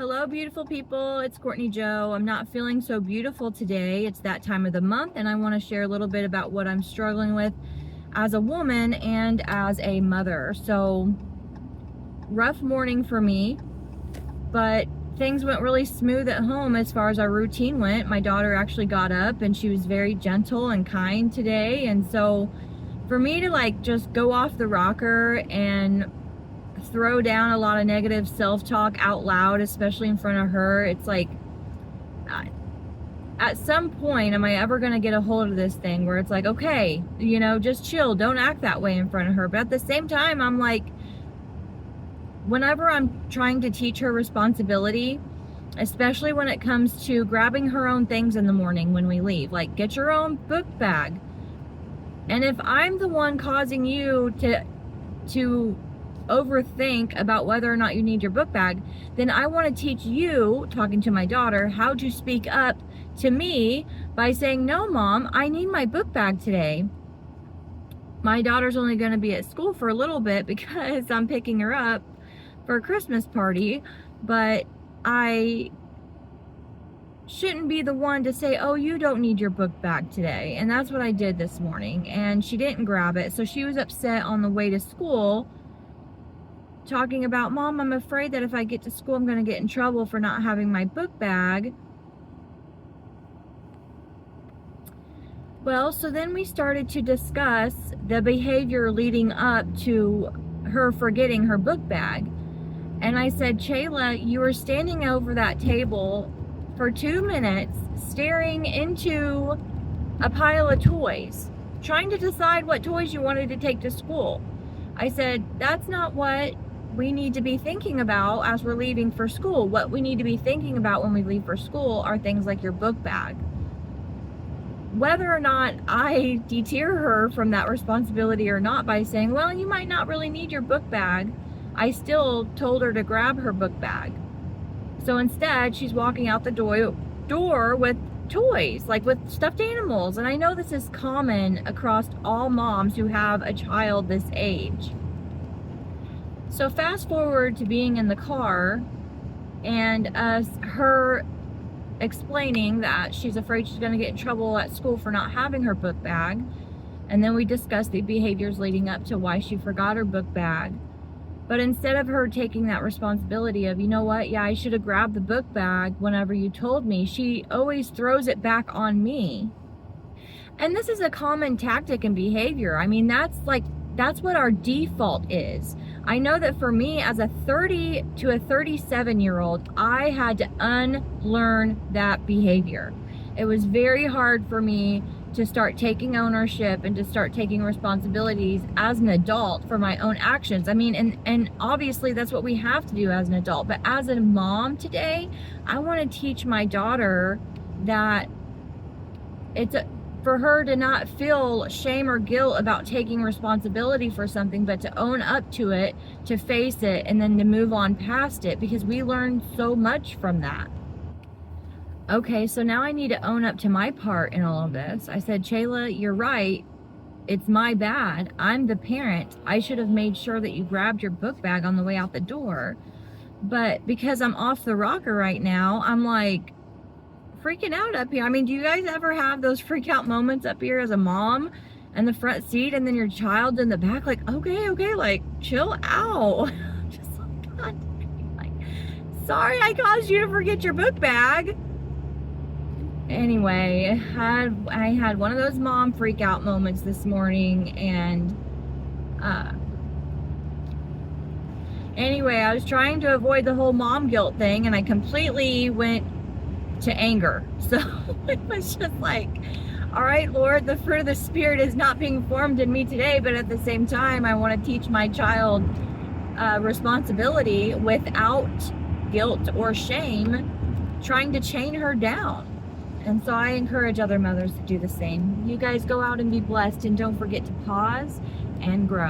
Hello, beautiful people. It's Courtney Joe. I'm not feeling so beautiful today. It's that time of the month, and I want to share a little bit about what I'm struggling with as a woman and as a mother. So, rough morning for me, but things went really smooth at home as far as our routine went. My daughter actually got up and she was very gentle and kind today. And so, for me to just go off the rocker and throw down a lot of negative self-talk out loud, especially in front of her, it's like, at some point, am I ever going to get a hold of this thing where it's like, okay, just chill, don't act that way in front of her. But at the same time, I'm like, whenever I'm trying to teach her responsibility, especially when it comes to grabbing her own things in the morning when we leave, like get your own book bag. And if I'm the one causing you to overthink about whether or not you need your book bag, then I want to teach you, talking to my daughter, how to speak up to me by saying, no, Mom, I need my book bag today. My daughter's only going to be at school for a little bit because I'm picking her up for a Christmas party, but I shouldn't be the one to say, oh, you don't need your book bag today. And that's what I did this morning, and she didn't grab it, so she was upset on the way to school, talking about, Mom, I'm afraid that if I get to school, I'm going to get in trouble for not having my book bag. Well, so then we started to discuss the behavior leading up to her forgetting her book bag. And I said, Chayla, you were standing over that table for 2 minutes, staring into a pile of toys, trying to decide what toys you wanted to take to school. I said, that's not what we need to be thinking about as we're leaving for school. What we need to be thinking about when we leave for school are things like your book bag. Whether or not I deter her from that responsibility or not by saying, well, you might not really need your book bag, I still told her to grab her book bag. So instead, she's walking out the door with toys, like with stuffed animals. And I know this is common across all moms who have a child this age. So fast forward to being in the car and her explaining that she's afraid she's going to get in trouble at school for not having her book bag. And then we discussed the behaviors leading up to why she forgot her book bag. But instead of her taking that responsibility of, you know what, yeah, I should have grabbed the book bag whenever you told me, she always throws it back on me. And this is a common tactic and behavior. I mean, that's what our default is. I know that for me, as a 30 to a 37-year-old, I had to unlearn that behavior. It was very hard for me to start taking ownership and to start taking responsibilities as an adult for my own actions. I mean, and obviously that's what we have to do as an adult. But as a mom today, I want to teach my daughter that for her to not feel shame or guilt about taking responsibility for something, but to own up to it, to face it, and then to move on past it, because we learn so much from that. Okay, so now I need to own up to my part in all of this. I said, Chayla, you're right. It's my bad. I'm the parent. I should have made sure that you grabbed your book bag on the way out the door. But because I'm off the rocker right now, I'm like freaking out up here. I mean, do you guys ever have those freak out moments up here as a mom in the front seat and then your child in the back, like, okay, like, chill out. Just like, God, like, sorry I caused you to forget your book bag. Anyway, I had one of those mom freak out moments this morning, and anyway, I was trying to avoid the whole mom guilt thing, and I completely went to anger. So it was just like, all right, Lord, the fruit of the Spirit is not being formed in me today, but at the same time, I want to teach my child responsibility without guilt or shame, trying to chain her down. And so I encourage other mothers to do the same. You guys go out and be blessed, and don't forget to pause and grow.